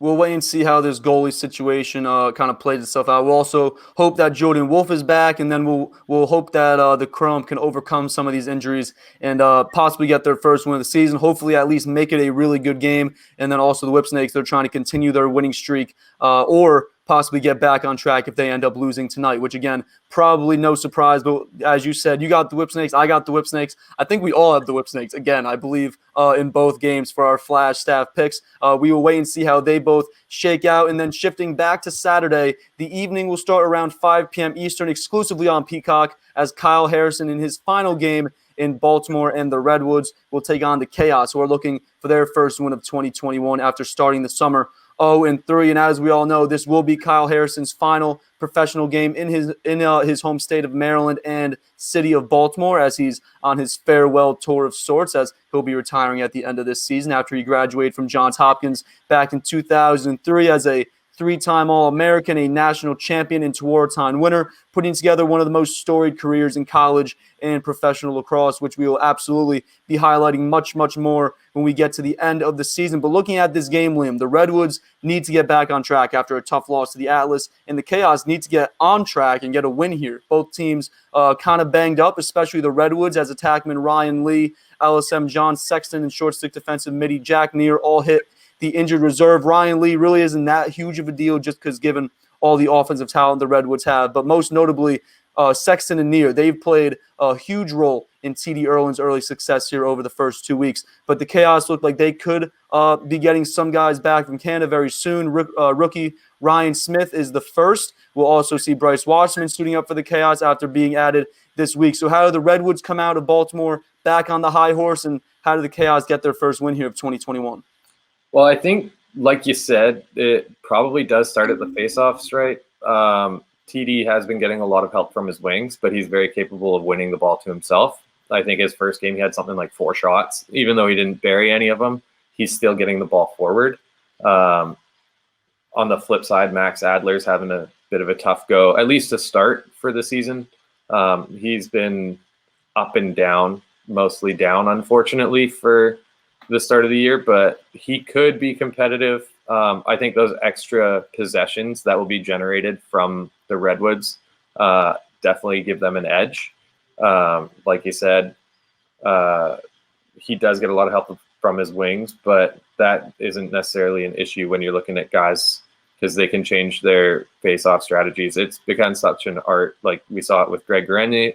we'll wait and see how this goalie situation kind of plays itself out. We'll also hope that Jordan Wolf is back, and then we'll hope that the Chrome can overcome some of these injuries and possibly get their first win of the season. Hopefully, at least make it a really good game. And then also the Whipsnakes, they're trying to continue their winning streak or possibly get back on track if they end up losing tonight, which again, probably no surprise. But as you said, you got the Whipsnakes, I got the Whipsnakes. I think we all have the Whipsnakes again, I believe, in both games for our Flash staff picks. We will wait and see how they both shake out. And then shifting back to Saturday, the evening will start around 5 p.m. Eastern exclusively on Peacock as Kyle Harrison in his final game in Baltimore and the Redwoods will take on the Chaos, who are looking for their first win of 2021 after starting the summer 0-3, and as we all know, this will be Kyle Harrison's final professional game in his home state of Maryland and city of Baltimore, as he's on his farewell tour of sorts, as he'll be retiring at the end of this season after he graduated from Johns Hopkins back in 2003 as a three-time All-American, a national champion, and Tewaaraton winner, putting together one of the most storied careers in college and professional lacrosse, which we will absolutely be highlighting much, much more when we get to the end of the season. But looking at this game, Liam, the Redwoods need to get back on track after a tough loss to the Atlas, and the Chaos need to get on track and get a win here. Both teams kind of banged up, especially the Redwoods, as attackman Ryan Lee, LSM John Sexton, and short stick defensive midi Jack Neer all hit the injured reserve. Ryan Lee really isn't that huge of a deal just because given all the offensive talent the Redwoods have. But most notably, Sexton and Neer, they've played a huge role in TD Erlin's early success here over the first 2 weeks. But the Chaos look like they could be getting some guys back from Canada very soon. Rookie Ryan Smith is the first. We'll also see Bryce Wasserman suiting up for the Chaos after being added this week. So how do the Redwoods come out of Baltimore back on the high horse, and how do the Chaos get their first win here of 2021? Well, I think, like you said, it probably does start at the faceoffs, right? TD has been getting a lot of help from his wings, but he's very capable of winning the ball to himself. I think his first game, he had something like 4 shots. Even though he didn't bury any of them, he's still getting the ball forward. On the flip side, Max Adler's having a bit of a tough go, at least to start for the season. He's been up and down, mostly down, unfortunately, for the start of the year, but he could be competitive. I think those extra possessions that will be generated from the Redwoods definitely give them an edge. Like you said, he does get a lot of help from his wings, but that isn't necessarily an issue when you're looking at guys because they can change their face-off strategies. It's become such an art. Like we saw it with Greg Gurenlian,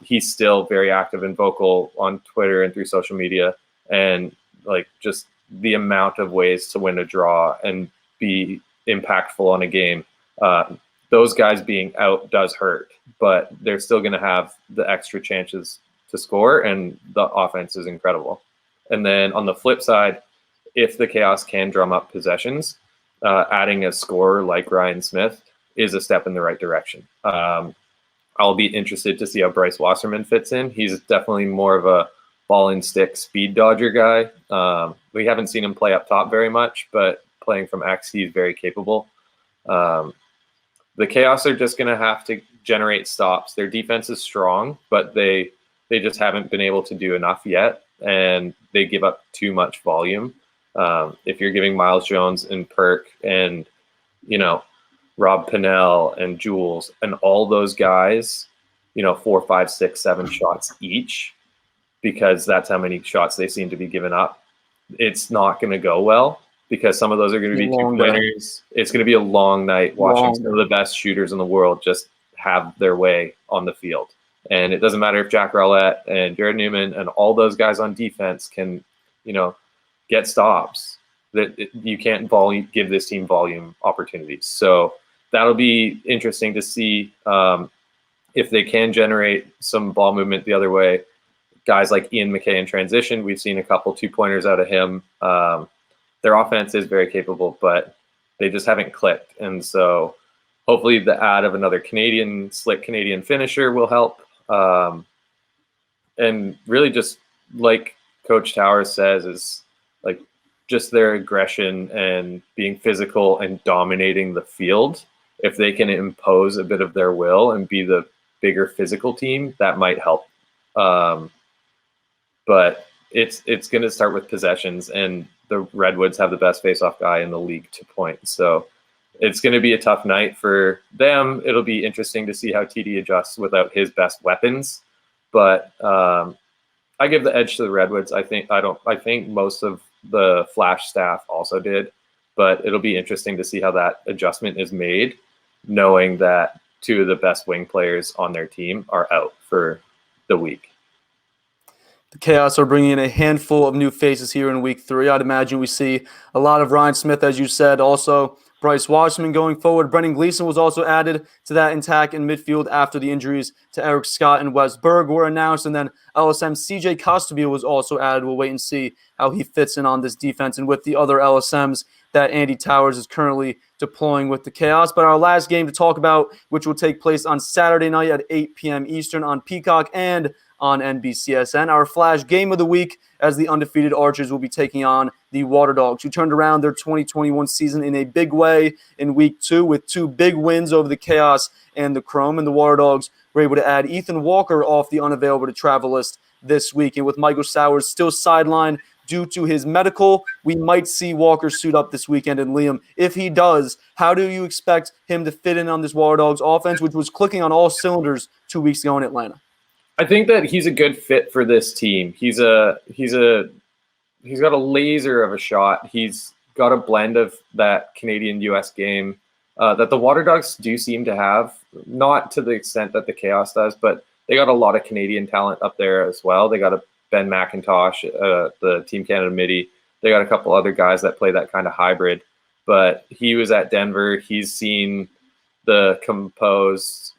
he's still very active and vocal on Twitter and through social media, and like just the amount of ways to win a draw and be impactful on a game. Those guys being out does hurt, but they're still going to have the extra chances to score, and the offense is incredible. And then on the flip side, if the Chaos can drum up possessions, adding a scorer like Ryan Smith is a step in the right direction. I'll be interested to see how Bryce Wasserman fits in. He's definitely more of a ball and stick speed dodger guy. We haven't seen him play up top very much, but playing from X, he's very capable. The Chaos are just going to have to generate stops. Their defense is strong, but they just haven't been able to do enough yet, and they give up too much volume. If you're giving Miles Jones and Perk and, Rob Pinnell and Jules and all those guys, 4, 5, 6, 7 shots each, because that's how many shots they seem to be giving up, it's not going to go well because some of those are going to be two-pointers. It's going to be a long night watching some of the best shooters in the world just have their way on the field. And it doesn't matter if Jack Rowlett and Jared Newman and all those guys on defense can, get stops, that you can't give this team volume opportunities. So that'll be interesting to see if they can generate some ball movement the other way. Guys like Ian McKay in transition, we've seen a couple 2-pointers out of him. Their offense is very capable, but they just haven't clicked. And so hopefully the add of another slick Canadian finisher will help. And really just like Coach Towers says, is like just their aggression and being physical and dominating the field. If they can impose a bit of their will and be the bigger physical team, that might help. But it's going to start with possessions, and the Redwoods have the best faceoff guy in the league to point. So it's going to be a tough night for them. It'll be interesting to see how TD adjusts without his best weapons, but I give the edge to the Redwoods. I think most of the Flash staff also did, but it'll be interesting to see how that adjustment is made, knowing that two of the best wing players on their team are out for the week. The Chaos are bringing in a handful of new faces here in week 3. I'd imagine we see a lot of Ryan Smith, as you said. Also, Bryce Washington going forward. Brendan Gleeson was also added to that attack in midfield after the injuries to Eric Scott and Wes Berg were announced. And then LSM CJ Costabile was also added. We'll wait and see how he fits in on this defense and with the other LSMs that Andy Towers is currently deploying with the Chaos. But our last game to talk about, which will take place on Saturday night at 8 p.m. Eastern on Peacock and on NBCSN. Our Flash game of the week, as the undefeated Archers will be taking on the Water Dogs, who turned around their 2021 season in a big way in week 2 with 2 big wins over the Chaos and the Chrome. And the Water Dogs were able to add Ethan Walker off the unavailable to travel list this week. And with Michael Sowers still sidelined due to his medical, we might see Walker suit up this weekend. And Liam, if he does, how do you expect him to fit in on this Water Dogs offense, which was clicking on all cylinders 2 weeks ago in Atlanta? I think that he's a good fit for this team. He's got a laser of a shot. He's got a blend of that Canadian-US game that the Water Dogs do seem to have, not to the extent that the Chaos does, but they got a lot of Canadian talent up there as well. They got a Ben McIntosh, the Team Canada midi. They got a couple other guys that play that kind of hybrid. But he was at Denver. He's seen the composed,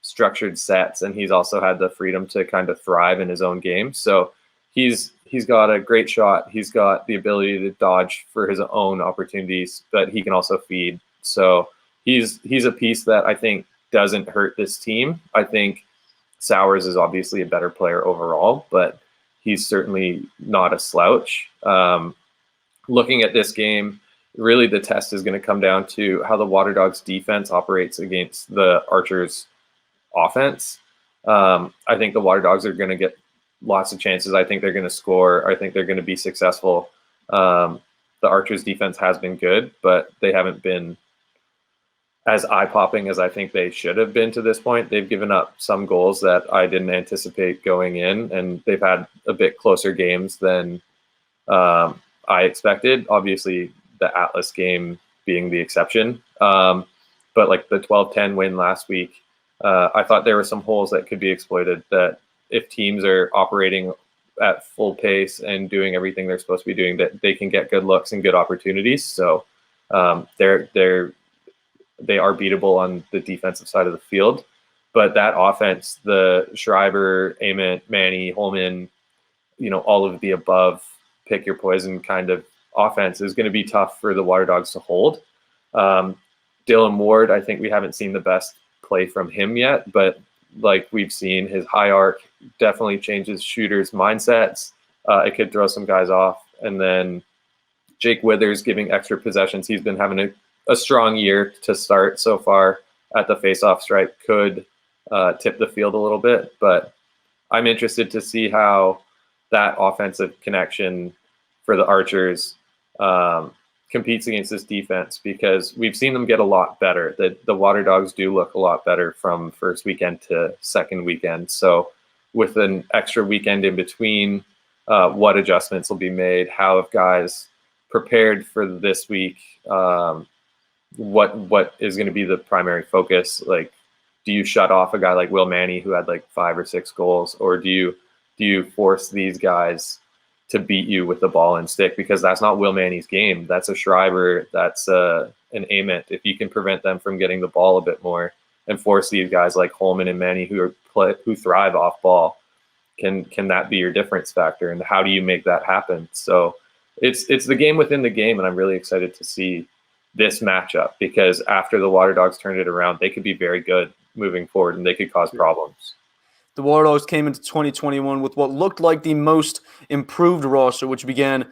structured sets, and he's also had the freedom to kind of thrive in his own game. So he's got a great shot. He's got the ability to dodge for his own opportunities, but he can also feed. So he's a piece that I think doesn't hurt this team. I think Sowers is obviously a better player overall, but he's certainly not a slouch. Looking at this game, really the test is going to come down to how the Water Dogs defense operates against the Archers offense. I think the Water Dogs are going to get lots of chances. I think they're going to score. I think they're going to be successful. The Archers defense has been good, but they haven't been as eye-popping as I think they should have been to this point. They've given up some goals that I didn't anticipate going in, and they've had a bit closer games than I expected. Obviously, the Atlas game being the exception. But like the 12-10 win last week, I thought there were some holes that could be exploited, that if teams are operating at full pace and doing everything they're supposed to be doing, that they can get good looks and good opportunities. So they are beatable on the defensive side of the field. But that offense, the Schreiber, Ament, Manny, Holman, all of the above, pick your poison kind of offense is going to be tough for the Water Dogs to hold. Dylan Ward, I think we haven't seen the best play from him yet, but like we've seen, his high arc definitely changes shooters' mindsets. It could throw some guys off. And then Jake Withers giving extra possessions. He's been having a strong year to start so far at the faceoff stripe, could tip the field a little bit, but I'm interested to see how that offensive connection for the Archers competes against this defense, because we've seen them get a lot better. The Water Dogs do look a lot better from first weekend to second weekend. So with an extra weekend in between, what adjustments will be made? How have guys prepared for this week? What is going to be the primary focus? Like, do you shut off a guy like Will Manny who had like 5 or 6 goals, or do you force these guys to beat you with the ball and stick? Because that's not Will Manny's game. That's a Schreiber. That's an Ament. If you can prevent them from getting the ball a bit more and force these guys like Holman and Manny who thrive off ball, can that be your difference factor? And how do you make that happen? So it's the game within the game, and I'm really excited to see this matchup, because after the Water Dogs turned it around, they could be very good moving forward, and they could cause problems. The Water Dogs came into 2021 with what looked like the most improved roster, which began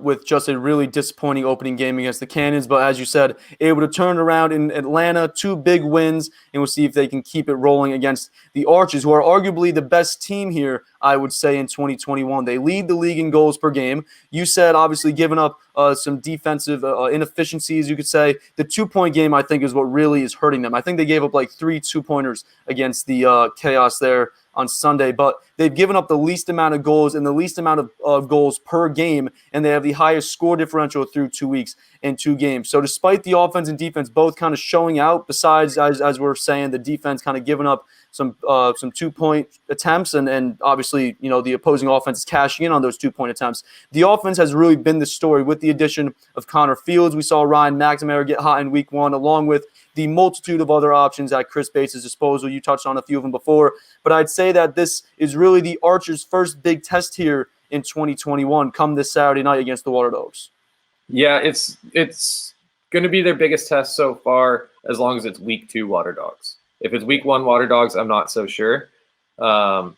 with just a really disappointing opening game against the Cannons. But as you said, able to turn around in Atlanta, 2 big wins, and we'll see if they can keep it rolling against the Archers, who are arguably the best team here I would say, in 2021. They lead the league in goals per game. You said, obviously, giving up some defensive inefficiencies, you could say. The 2-point game, I think, is what really is hurting them. I think they gave up like 3 2-pointers against the Chaos there on Sunday, but they've given up the least amount of goals and the least amount of goals per game, and they have the highest score differential through 2 weeks in 2 games. So despite the offense and defense both kind of showing out, besides, as we're saying, the defense kind of giving up some 2-point attempts, and obviously, the opposing offense is cashing in on those 2-point attempts. The offense has really been the story with the addition of Connor Fields. We saw Ryan McNamara get hot in week 1, along with the multitude of other options at Chris Bates' disposal. You touched on a few of them before, but I'd say that this is really the Archers' first big test here in 2021 come this Saturday night against the Water Dogs. Yeah, it's going to be their biggest test so far, as long as it's week 2 Water Dogs. If it's week 1 Water Dogs, I'm not so sure. But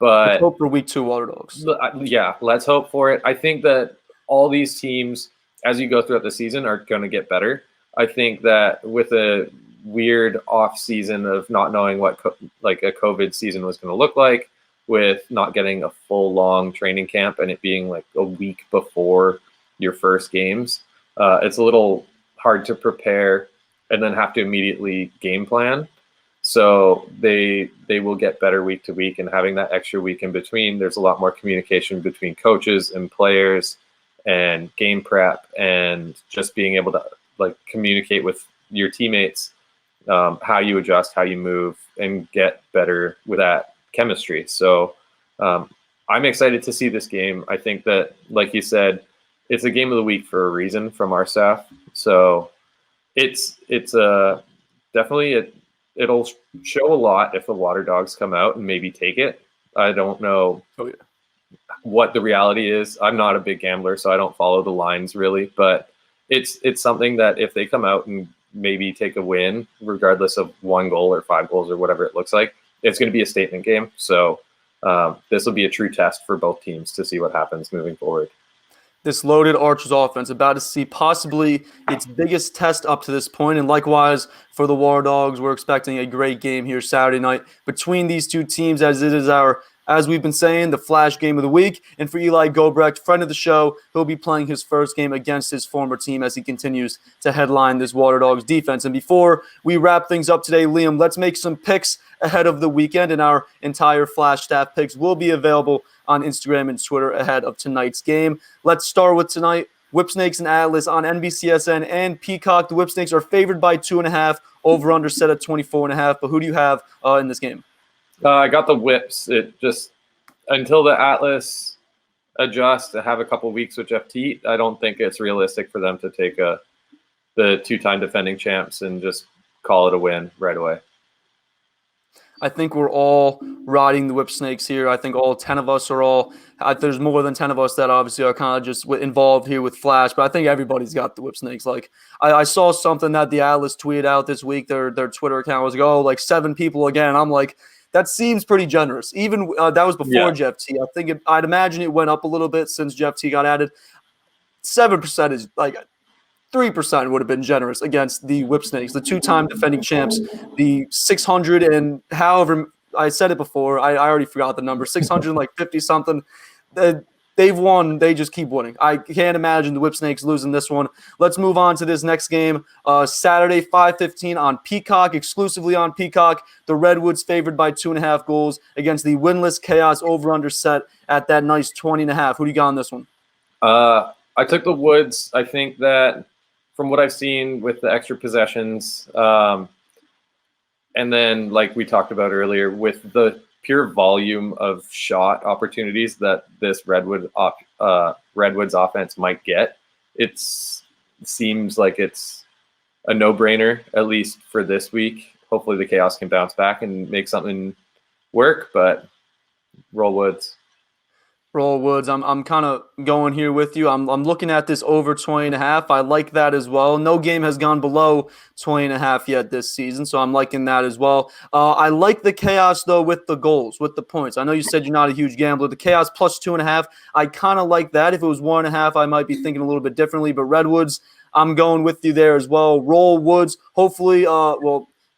let's hope for week 2 Water Dogs. Yeah, let's hope for it. I think that all these teams, as you go throughout the season, are going to get better. I think that with a weird off season of not knowing what a COVID season was going to look like, with not getting a full long training camp and it being like a week before your first games, it's a little hard to prepare and then have to immediately game plan. So they will get better week to week, and having that extra week in between, there's a lot more communication between coaches and players and game prep, and just being able to communicate with your teammates, how you adjust, how you move, and get better with that chemistry. So I'm excited to see this game. I think that, like you said, it's a game of the week for a reason from our staff. So it's definitely it'll show a lot if the Water Dogs come out and maybe take it. I don't know what the reality is. I'm not a big gambler, so I don't follow the lines really, but it's something that if they come out and maybe take a win, regardless of 1 goal or 5 goals or whatever it looks like, it's going to be a statement game. So this will be a true test for both teams to see what happens moving forward. This loaded Archers offense about to see possibly its biggest test up to this point, and likewise for the Water Dogs, we're expecting a great game here Saturday night between these two teams, as it is as we've been saying, the Flash game of the week. And for Eli Gobrecht, friend of the show, he'll be playing his first game against his former team as he continues to headline this Water Dogs defense. And before we wrap things up today, Liam, let's make some picks ahead of the weekend, and our entire Flash staff picks will be available on Instagram and Twitter ahead of tonight's game. Let's start with tonight. Whipsnakes and Atlas on NBCSN and Peacock. The Whipsnakes are favored by 2.5, over-under set at 24.5. But who do you have in this game? I got the Whips. It just, until the Atlas adjust and have a couple weeks with Jeff Teat, I don't think it's realistic for them to take the 2-time defending champs and just call it a win right away. I think we're all riding the Whipsnakes here. I think all 10 of us are there's more than 10 of us that obviously are kind of just involved here with Flash, but I think everybody's got the Whipsnakes. Like, I saw something that the Atlas tweeted out this week. Their Twitter account was like 7 people again. And I'm like, that seems pretty generous. Even that was before Jeff T. I think I'd imagine it went up a little bit since Jeff T got added. 7% is like 3% would have been generous against the Whipsnakes, the 2-time defending champs, the 600 and however I said it before. I already forgot the number. 650 something. They've won. They just keep winning. I can't imagine the Whipsnakes losing this one. Let's move on to this next game. Saturday, 5:15 on Peacock, exclusively on Peacock. The Redwoods favored by 2.5 goals against the winless Chaos, over-under set at that nice 20.5. Who do you got on this one? I took the Woods. I think that from what I've seen with the extra possessions, and then like we talked about earlier, with the pure volume of shot opportunities that this Redwoods offense might get, it seems like it's a no-brainer, at least for this week. Hopefully the Chaos can bounce back and make something work, but roll Woods. Roll Woods. I'm kind of going here with you. I'm looking at this over 20.5. I like that as well. No game has gone below 20.5 yet this season, so I'm liking that as well. I like the Chaos though with the goals, with the points. I know you said you're not a huge gambler. The Chaos plus 2.5. I kind of like that. If it was 1.5, I might be thinking a little bit differently. But Redwoods, I'm going with you there as well. Roll Woods. Hopefully,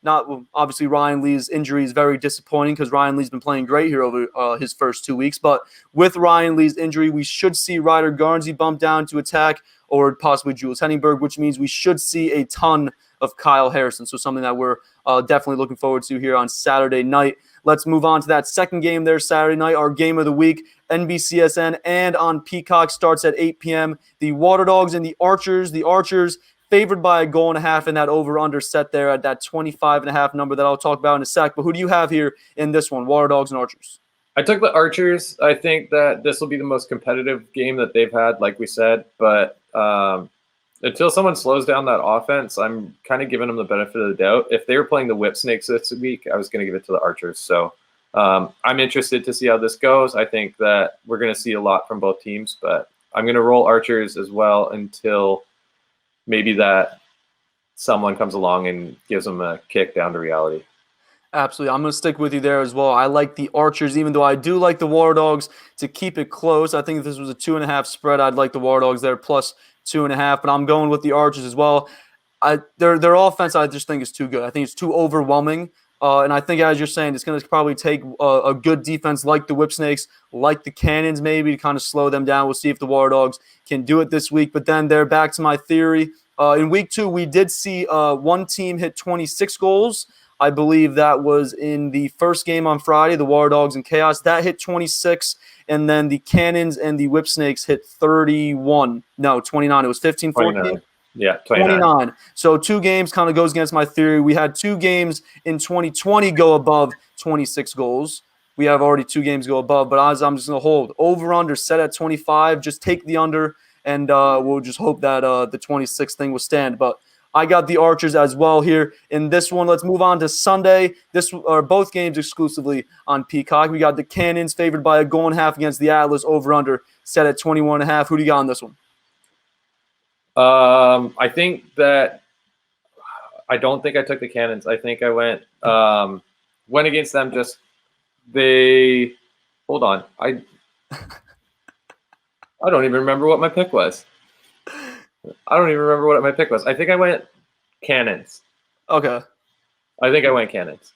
Obviously Ryan Lee's injury is very disappointing because Ryan Lee's been playing great here over his first 2 weeks. But with Ryan Lee's injury, we should see Ryder Garnsey bump down to attack or possibly Jules Henningberg, which means we should see a ton of Kyle Harrison. So something that we're definitely looking forward to here on Saturday night. Let's move on to that second game there Saturday night, our game of the week. NBCSN and on Peacock starts at 8 p.m. The Water Dogs and the Archers. The Archers favored by 1.5 goals in that over-under set there at that 25.5 number that I'll talk about in a sec. But who do you have here in this one, Water Dogs and Archers? I took the Archers. I think that this will be the most competitive game that they've had, like we said. But until someone slows down that offense, I'm kind of giving them the benefit of the doubt. If they were playing the Whip Snakes this week, I was going to give it to the Archers. So I'm interested to see how this goes. I think that we're going to see a lot from both teams, but I'm going to roll Archers as well until maybe that someone comes along and gives them a kick down to reality. Absolutely. I'm going to stick with you there as well. I like the Archers, even though I do like the Water Dogs to keep it close. I think if this was a 2.5 spread, I'd like the Water Dogs there plus 2.5, but I'm going with the Archers as well. Their offense, I just think, is too good. I think it's too overwhelming. And I think, as you're saying, it's going to probably take a good defense like the Whip Snakes, like the Cannons maybe, to kind of slow them down. We'll see if the Water Dogs can do it this week. But then they're back to my theory. In week 2, we did see one team hit 26 goals. I believe that was in the first game on Friday, the Water Dogs and Chaos. That hit 26, and then the Cannons and the Whip Snakes hit 31. No, 29. It was 15-14. Yeah, 29. So 2 games kind of goes against my theory. We had 2 games in 2020 go above 26 goals. We have already 2 games go above, but I'm just going to hold over-under set at 25. Just take the under, and we'll just hope that the 26 thing will stand. But I got the Archers as well here in this one. Let's move on to Sunday. This are both games exclusively on Peacock. We got the Cannons favored by 1.5 goals against the Atlas, over-under set at 21.5. Who do you got on this one? I think that I don't think I took the Cannons. I think I went against them. Hold on. I don't even remember what my pick was. I think I went Cannons. Okay. I think I went Cannons.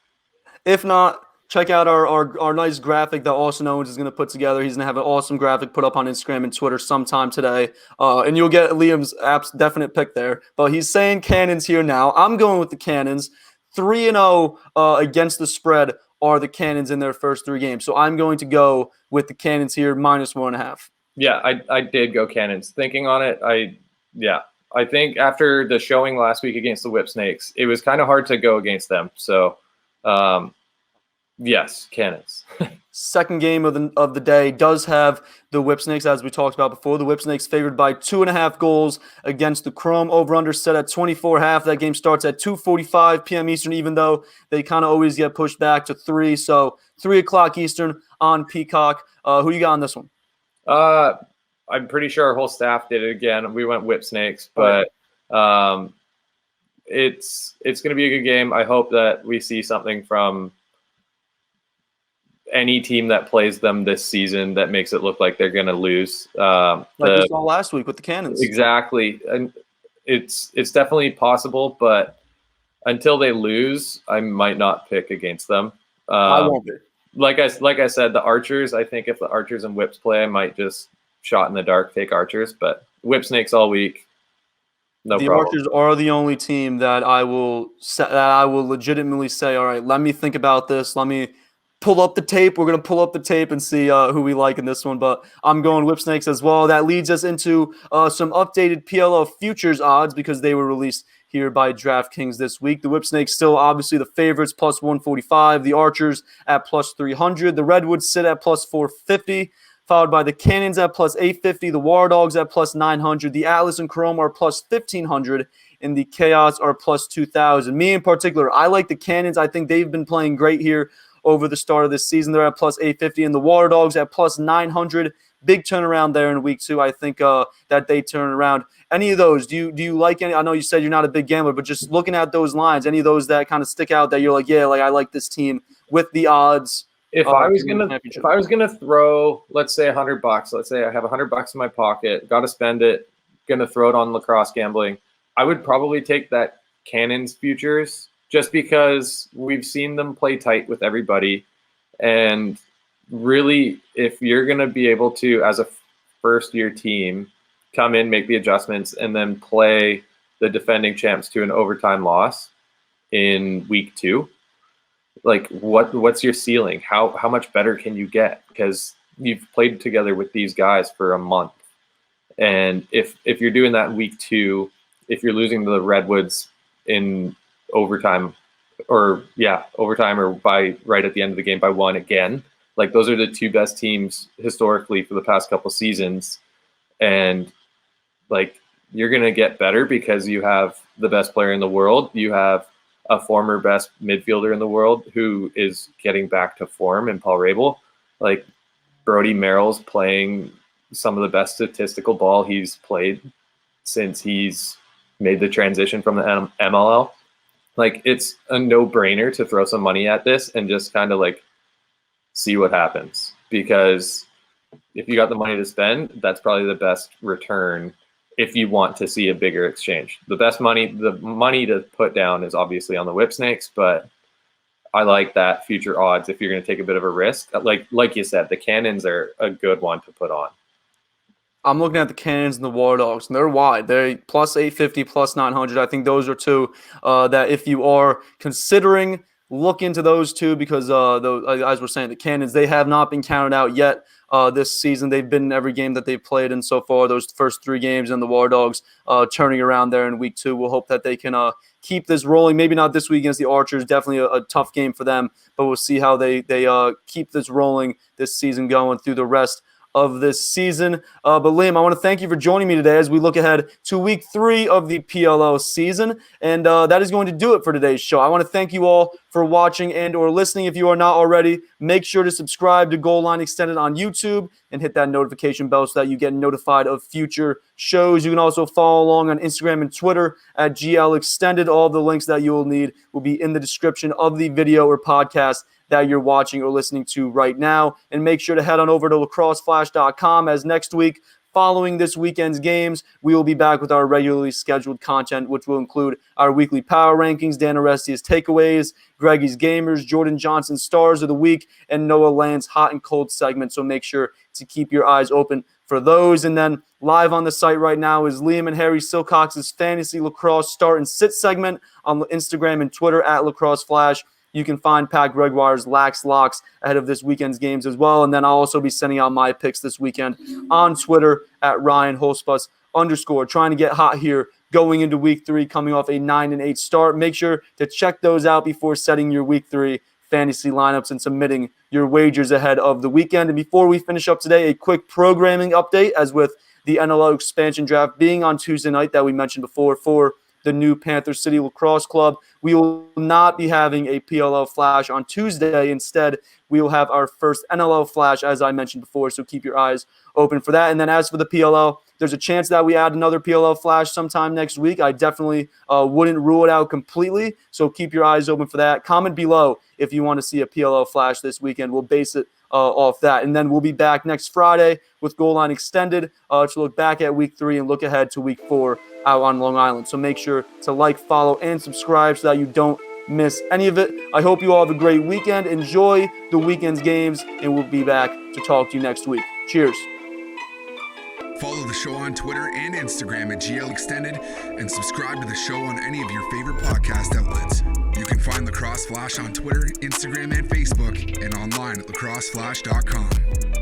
If not, check out our nice graphic that Austin Owens is going to put together. He's going to have an awesome graphic put up on Instagram and Twitter sometime today. And you'll get Liam's definite pick there. But he's saying Cannons here now. I'm going with the Cannons. 3-0 against the spread are the Cannons in their first 3 games. So I'm going to go with the Cannons here, minus 1.5. Yeah, I did go Cannons. Thinking on it, I think after the showing last week against the Whip Snakes, it was kind of hard to go against them. So, yes, Cannons. Second game of the day does have the Whip Snakes, as we talked about before. The Whip Snakes favored by 2.5 goals against the Chrome. Over-under set at 24.5. That game starts at 2:45 p.m. Eastern, even though they kind of always get pushed back to 3. So 3 o'clock Eastern on Peacock. Who you got on this one? I'm pretty sure our whole staff did it again. We went Whip Snakes, but it's going to be a good game. I hope that we see something from any team that plays them this season that makes it look like they're going to lose. Like we saw last week with the Cannons. Exactly. And it's definitely possible, but until they lose, I might not pick against them. I won't be. Like I said, the Archers, I think if the Archers and Whips play, I might just shot in the dark take Archers, but Whip Snakes all week. No problem. The Archers are the only team that I will legitimately say, all right, let me think about this. Let me pull up the tape. We're going to pull up the tape and see who we like in this one, but I'm going Whip Snakes as well. That leads us into some updated PLL futures odds because they were released here by DraftKings this week. The Whip Snakes still obviously the favorites, plus 145. The Archers at plus 300. The Redwoods sit at plus 450. Followed by the Cannons at plus 850, the War Dogs at plus 900, the Atlas and Chrome are plus 1,500, and the Chaos are plus 2,000. Me in particular, I like the Cannons. I think they've been playing great here over the start of this season. They're at plus 850, and the War Dogs at plus 900. Big turnaround there in week 2. I think that they turn around. Any of those, do you like any? I know you said you're not a big gambler, but just looking at those lines, any of those that kind of stick out that you're like, yeah, like I like this team with the odds. If I was gonna throw, let's say $100, let's say I have $100 in my pocket, got to spend it, gonna throw it on lacrosse gambling, I would probably take that Cannons futures just because we've seen them play tight with everybody. And really, if you're going to be able to, as a first-year team, come in, make the adjustments, and then play the defending champs to an overtime loss in week 2, like what's your ceiling? How much better can you get? Because you've played together with these guys for a month. And if you're doing that in week 2, if you're losing to the Redwoods in overtime or by right at the end of the game by 1 again, like those are the 2 best teams historically for the past couple seasons. And like, you're going to get better because you have the best player in the world. You have a former best midfielder in the world who is getting back to form in Paul Rabel. Like, Brody Merrill's playing some of the best statistical ball he's played since he's made the transition from the MLL. Like, it's a no-brainer to throw some money at this and just kind of like see what happens. Because if you got the money to spend, that's probably the best return if you want to see a bigger exchange. The money to put down is obviously on the Whip Snakes, but I like that future odds if you're going to take a bit of a risk. Like you said, the Cannons are a good one to put on. I'm looking at the Cannons and the War Dogs, and they're wide. They're plus 850, plus 900. I think those are 2 that if you are considering, look into those 2 because, as we're saying, the Cannons, they have not been counted out yet this season. They've been in every game that they've played in so far, those first 3 games, and the War Dogs turning around there in week 2. We'll hope that they can keep this rolling. Maybe not this week against the Archers. Definitely a tough game for them, but we'll see how they keep this rolling this season going through the rest of this season. But Liam, I want to thank you for joining me today as we look ahead to week 3 of the PLL season. And that is going to do it for today's show. I want to thank you all for watching and or listening. If you are not already, make sure to subscribe to Goal Line Extended on YouTube and hit that notification bell so that you get notified of future shows. You can also follow along on Instagram and Twitter at GL Extended. All the links that you will need will be in the description of the video or podcast that you're watching or listening to right now. And make sure to head on over to lacrosseflash.com, as next week, following this weekend's games, we will be back with our regularly scheduled content, which will include our weekly power rankings, Dan Arestia's takeaways, Greggy's gamers, Jordan Johnson's stars of the week, and Noah Land's hot and cold segment. So make sure to keep your eyes open for those. And then live on the site right now is Liam and Harry Silcox's fantasy lacrosse start and sit segment on Instagram and Twitter at Lacrosse Flash. You can find Pat Gregoire's Lax Locks ahead of this weekend's games as well. And then I'll also be sending out my picks this weekend on Twitter at Hulsebos _. Trying to get hot here going into week 3, coming off a 9-8 start. Make sure to check those out before setting your week 3 fantasy lineups and submitting your wagers ahead of the weekend. And before we finish up today, a quick programming update, as with the NLL expansion draft being on Tuesday night that we mentioned before for the new Panther City Lacrosse Club, we will not be having a PLL Flash on Tuesday. Instead, we will have our first NLL Flash, as I mentioned before, so keep your eyes open for that. And then as for the PLL, there's a chance that we add another PLL Flash sometime next week. I definitely wouldn't rule it out completely, so keep your eyes open for that. Comment below if you want to see a PLL Flash this weekend. We'll base it off that. And then we'll be back next Friday with Goal Line Extended to look back at week 3 and look ahead to week 4 out on Long Island. So make sure to like, follow, and subscribe so that you don't miss any of it. I hope you all have a great weekend. Enjoy the weekend's games, and we'll be back to talk to you next week. Cheers. Follow the show on Twitter and Instagram at GL Extended, and subscribe to the show on any of your favorite podcast outlets. You can find Lacrosse Flash on Twitter, Instagram, and Facebook, and online at lacrosseflash.com.